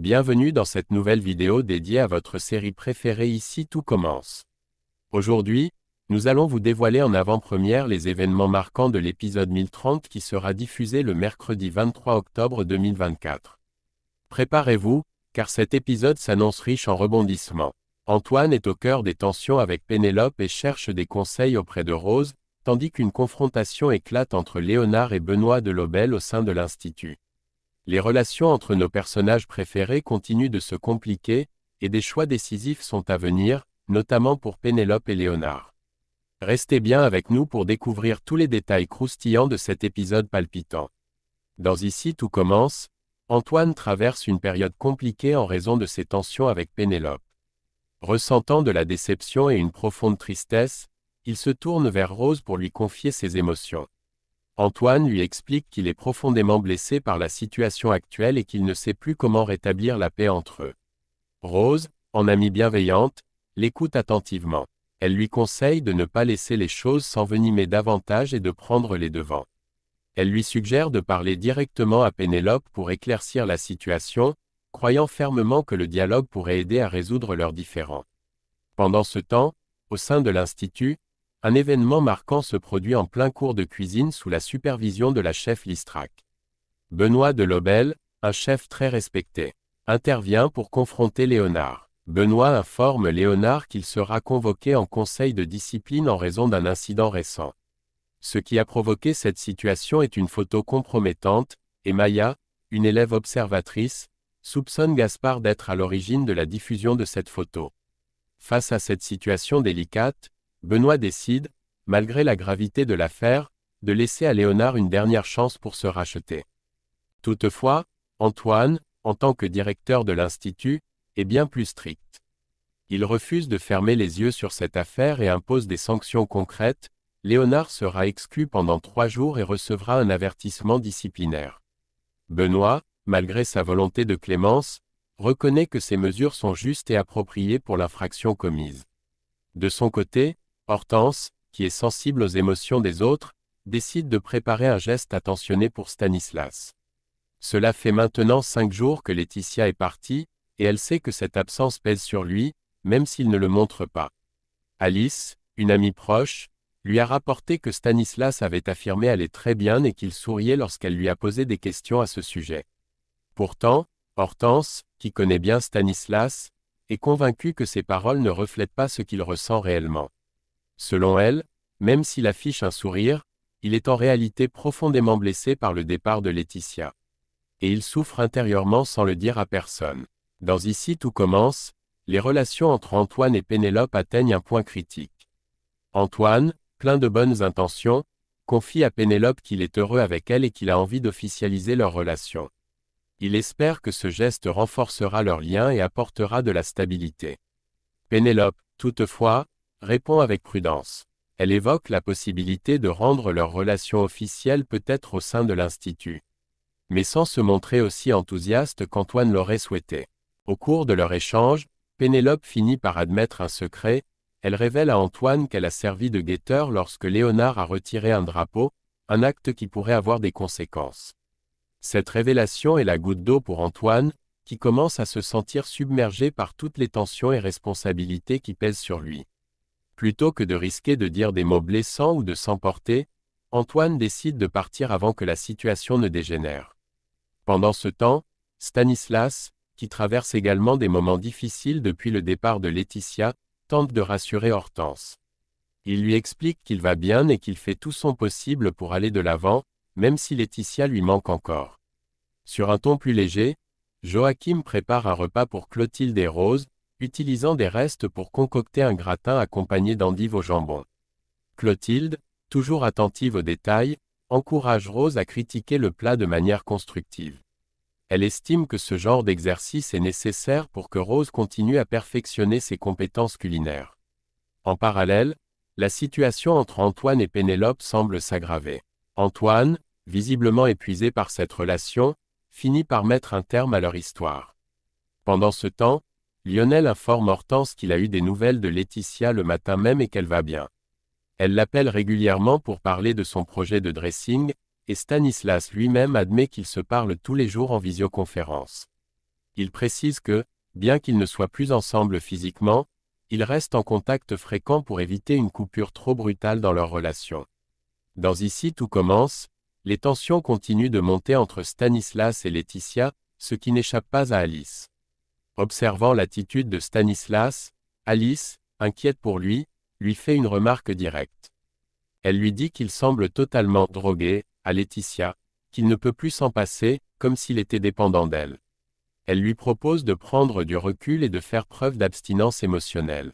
Bienvenue dans cette nouvelle vidéo dédiée à votre série préférée Ici tout commence. Aujourd'hui, nous allons vous dévoiler en avant-première les événements marquants de l'épisode 1030 qui sera diffusé le mercredi 23 octobre 2024. Préparez-vous, car cet épisode s'annonce riche en rebondissements. Antoine est au cœur des tensions avec Pénélope et cherche des conseils auprès de Rose, tandis qu'une confrontation éclate entre Léonard et Benoît de Lobel au sein de l'Institut. Les relations entre nos personnages préférés continuent de se compliquer, et des choix décisifs sont à venir, notamment pour Pénélope et Léonard. Restez bien avec nous pour découvrir tous les détails croustillants de cet épisode palpitant. Dans Ici tout commence, Antoine traverse une période compliquée en raison de ses tensions avec Pénélope. Ressentant de la déception et une profonde tristesse, il se tourne vers Rose pour lui confier ses émotions. Antoine lui explique qu'il est profondément blessé par la situation actuelle et qu'il ne sait plus comment rétablir la paix entre eux. Rose, en amie bienveillante, l'écoute attentivement. Elle lui conseille de ne pas laisser les choses s'envenimer davantage et de prendre les devants. Elle lui suggère de parler directement à Pénélope pour éclaircir la situation, croyant fermement que le dialogue pourrait aider à résoudre leurs différends. Pendant ce temps, au sein de l'Institut, un événement marquant se produit en plein cours de cuisine sous la supervision de la chef Listrac. Benoît de Lobel, un chef très respecté, intervient pour confronter Léonard. Benoît informe Léonard qu'il sera convoqué en conseil de discipline en raison d'un incident récent. Ce qui a provoqué cette situation est une photo compromettante, et Maya, une élève observatrice, soupçonne Gaspard d'être à l'origine de la diffusion de cette photo. Face à cette situation délicate, Benoît décide, malgré la gravité de l'affaire, de laisser à Léonard une dernière chance pour se racheter. Toutefois, Antoine, en tant que directeur de l'Institut, est bien plus strict. Il refuse de fermer les yeux sur cette affaire et impose des sanctions concrètes. Léonard sera exclu pendant 3 jours et recevra un avertissement disciplinaire. Benoît, malgré sa volonté de clémence, reconnaît que ces mesures sont justes et appropriées pour l'infraction commise. De son côté, Hortense, qui est sensible aux émotions des autres, décide de préparer un geste attentionné pour Stanislas. Cela fait maintenant 5 jours que Laetitia est partie, et elle sait que cette absence pèse sur lui, même s'il ne le montre pas. Alice, une amie proche, lui a rapporté que Stanislas avait affirmé aller très bien et qu'il souriait lorsqu'elle lui a posé des questions à ce sujet. Pourtant, Hortense, qui connaît bien Stanislas, est convaincue que ses paroles ne reflètent pas ce qu'il ressent réellement. Selon elle, même s'il affiche un sourire, il est en réalité profondément blessé par le départ de Laetitia. Et il souffre intérieurement sans le dire à personne. Dans Ici tout commence, les relations entre Antoine et Pénélope atteignent un point critique. Antoine, plein de bonnes intentions, confie à Pénélope qu'il est heureux avec elle et qu'il a envie d'officialiser leur relation. Il espère que ce geste renforcera leur lien et apportera de la stabilité. Pénélope, toutefois, répond avec prudence. Elle évoque la possibilité de rendre leur relation officielle peut-être au sein de l'Institut. Mais sans se montrer aussi enthousiaste qu'Antoine l'aurait souhaité. Au cours de leur échange, Pénélope finit par admettre un secret. Elle révèle à Antoine qu'elle a servi de guetteur lorsque Léonard a retiré un drapeau, un acte qui pourrait avoir des conséquences. Cette révélation est la goutte d'eau pour Antoine, qui commence à se sentir submergé par toutes les tensions et responsabilités qui pèsent sur lui. Plutôt que de risquer de dire des mots blessants ou de s'emporter, Antoine décide de partir avant que la situation ne dégénère. Pendant ce temps, Stanislas, qui traverse également des moments difficiles depuis le départ de Laetitia, tente de rassurer Hortense. Il lui explique qu'il va bien et qu'il fait tout son possible pour aller de l'avant, même si Laetitia lui manque encore. Sur un ton plus léger, Joachim prépare un repas pour Clotilde et Rose, utilisant des restes pour concocter un gratin accompagné d'endives au jambon. Clotilde, toujours attentive aux détails, encourage Rose à critiquer le plat de manière constructive. Elle estime que ce genre d'exercice est nécessaire pour que Rose continue à perfectionner ses compétences culinaires. En parallèle, la situation entre Antoine et Pénélope semble s'aggraver. Antoine, visiblement épuisé par cette relation, finit par mettre un terme à leur histoire. Pendant ce temps, Lionel informe Hortense qu'il a eu des nouvelles de Laetitia le matin même et qu'elle va bien. Elle l'appelle régulièrement pour parler de son projet de dressing, et Stanislas lui-même admet qu'ils se parlent tous les jours en visioconférence. Il précise que, bien qu'ils ne soient plus ensemble physiquement, ils restent en contact fréquent pour éviter une coupure trop brutale dans leur relation. Dans Ici tout commence, les tensions continuent de monter entre Stanislas et Laetitia, ce qui n'échappe pas à Alice. Observant l'attitude de Stanislas, Alice, inquiète pour lui fait une remarque directe. Elle lui dit qu'il semble totalement drogué, à Laetitia, qu'il ne peut plus s'en passer, comme s'il était dépendant d'elle. Elle lui propose de prendre du recul et de faire preuve d'abstinence émotionnelle.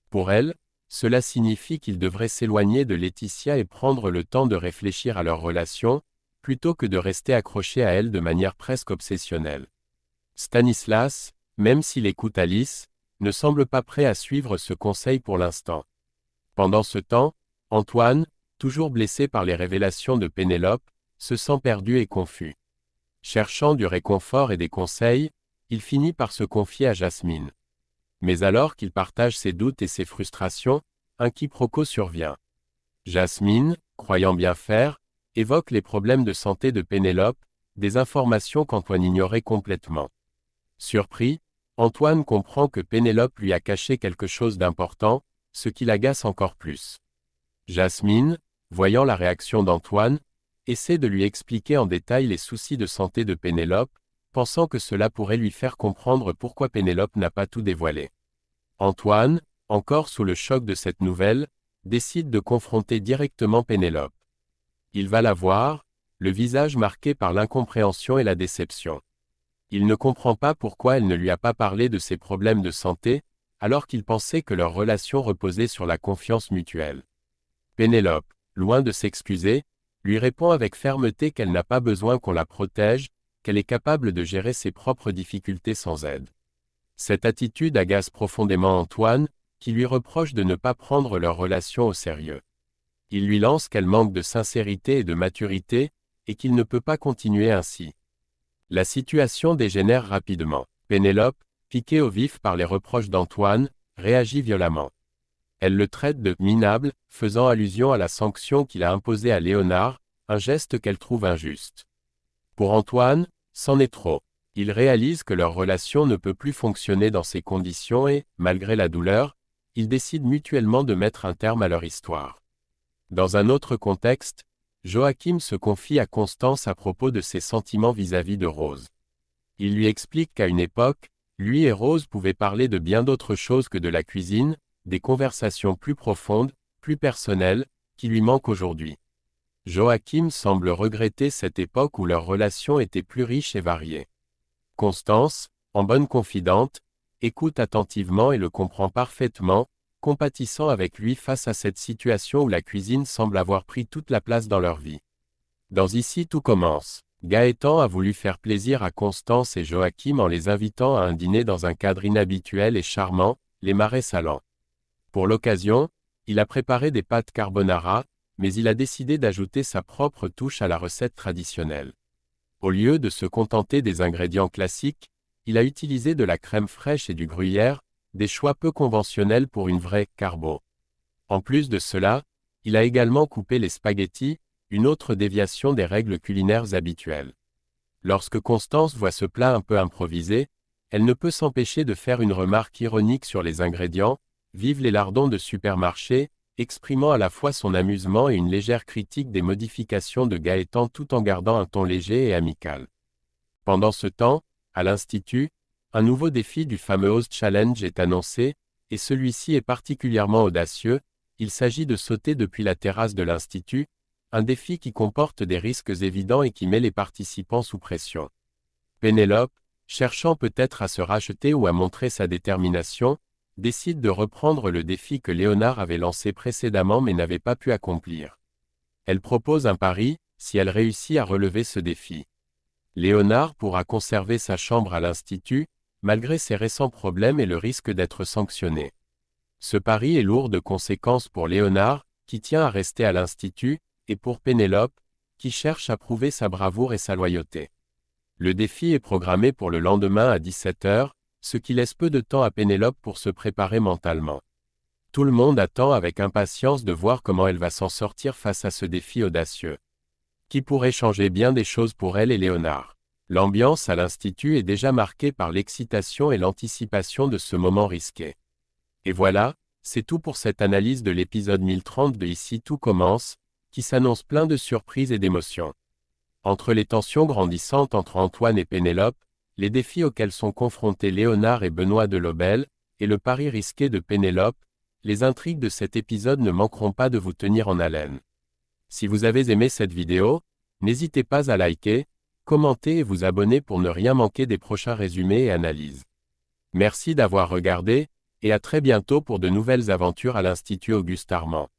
Pour elle, cela signifie qu'il devrait s'éloigner de Laetitia et prendre le temps de réfléchir à leur relation, plutôt que de rester accroché à elle de manière presque obsessionnelle. Stanislas, même s'il écoute Alice, ne semble pas prêt à suivre ce conseil pour l'instant. Pendant ce temps, Antoine, toujours blessé par les révélations de Pénélope, se sent perdu et confus. Cherchant du réconfort et des conseils, il finit par se confier à Jasmine. Mais alors qu'il partage ses doutes et ses frustrations, un quiproquo survient. Jasmine, croyant bien faire, évoque les problèmes de santé de Pénélope, des informations qu'Antoine ignorait complètement. Surpris, Antoine comprend que Pénélope lui a caché quelque chose d'important, ce qui l'agace encore plus. Jasmine, voyant la réaction d'Antoine, essaie de lui expliquer en détail les soucis de santé de Pénélope, pensant que cela pourrait lui faire comprendre pourquoi Pénélope n'a pas tout dévoilé. Antoine, encore sous le choc de cette nouvelle, décide de confronter directement Pénélope. Il va la voir, le visage marqué par l'incompréhension et la déception. Il ne comprend pas pourquoi elle ne lui a pas parlé de ses problèmes de santé, alors qu'il pensait que leur relation reposait sur la confiance mutuelle. Pénélope, loin de s'excuser, lui répond avec fermeté qu'elle n'a pas besoin qu'on la protège, qu'elle est capable de gérer ses propres difficultés sans aide. Cette attitude agace profondément Antoine, qui lui reproche de ne pas prendre leur relation au sérieux. Il lui lance qu'elle manque de sincérité et de maturité, et qu'il ne peut pas continuer ainsi. La situation dégénère rapidement. Pénélope, piquée au vif par les reproches d'Antoine, réagit violemment. Elle le traite de « minable », faisant allusion à la sanction qu'il a imposée à Léonard, un geste qu'elle trouve injuste. Pour Antoine, c'en est trop. Il réalise que leur relation ne peut plus fonctionner dans ces conditions et, malgré la douleur, ils décident mutuellement de mettre un terme à leur histoire. Dans un autre contexte, Joachim se confie à Constance à propos de ses sentiments vis-à-vis de Rose. Il lui explique qu'à une époque, lui et Rose pouvaient parler de bien d'autres choses que de la cuisine, des conversations plus profondes, plus personnelles, qui lui manquent aujourd'hui. Joachim semble regretter cette époque où leur relation était plus riche et variée. Constance, en bonne confidente, écoute attentivement et le comprend parfaitement, compatissant avec lui face à cette situation où la cuisine semble avoir pris toute la place dans leur vie. Dans Ici tout commence, Gaëtan a voulu faire plaisir à Constance et Joachim en les invitant à un dîner dans un cadre inhabituel et charmant, les Marais Salants. Pour l'occasion, il a préparé des pâtes carbonara, mais il a décidé d'ajouter sa propre touche à la recette traditionnelle. Au lieu de se contenter des ingrédients classiques, il a utilisé de la crème fraîche et du gruyère, des choix peu conventionnels pour une vraie carbo. En plus de cela, il a également coupé les spaghettis, une autre déviation des règles culinaires habituelles. Lorsque Constance voit ce plat un peu improvisé, elle ne peut s'empêcher de faire une remarque ironique sur les ingrédients, vive les lardons de supermarché, exprimant à la fois son amusement et une légère critique des modifications de Gaëtan tout en gardant un ton léger et amical. Pendant ce temps, à l'Institut, un nouveau défi du fameux Host Challenge est annoncé, et celui-ci est particulièrement audacieux, il s'agit de sauter depuis la terrasse de l'Institut, un défi qui comporte des risques évidents et qui met les participants sous pression. Pénélope, cherchant peut-être à se racheter ou à montrer sa détermination, décide de reprendre le défi que Léonard avait lancé précédemment mais n'avait pas pu accomplir. Elle propose un pari, si elle réussit à relever ce défi. Léonard pourra conserver sa chambre à l'Institut, malgré ses récents problèmes et le risque d'être sanctionné. Ce pari est lourd de conséquences pour Léonard, qui tient à rester à l'Institut, et pour Pénélope, qui cherche à prouver sa bravoure et sa loyauté. Le défi est programmé pour le lendemain à 17 h, ce qui laisse peu de temps à Pénélope pour se préparer mentalement. Tout le monde attend avec impatience de voir comment elle va s'en sortir face à ce défi audacieux, qui pourrait changer bien des choses pour elle et Léonard. L'ambiance à l'Institut est déjà marquée par l'excitation et l'anticipation de ce moment risqué. Et voilà, c'est tout pour cette analyse de l'épisode 1030 de Ici tout commence, qui s'annonce plein de surprises et d'émotions. Entre les tensions grandissantes entre Antoine et Pénélope, les défis auxquels sont confrontés Léonard et Benoît de Lobel, et le pari risqué de Pénélope, les intrigues de cet épisode ne manqueront pas de vous tenir en haleine. Si vous avez aimé cette vidéo, n'hésitez pas à liker, commenter et vous abonner pour ne rien manquer des prochains résumés et analyses. Merci d'avoir regardé, et à très bientôt pour de nouvelles aventures à l'Institut Auguste Armand.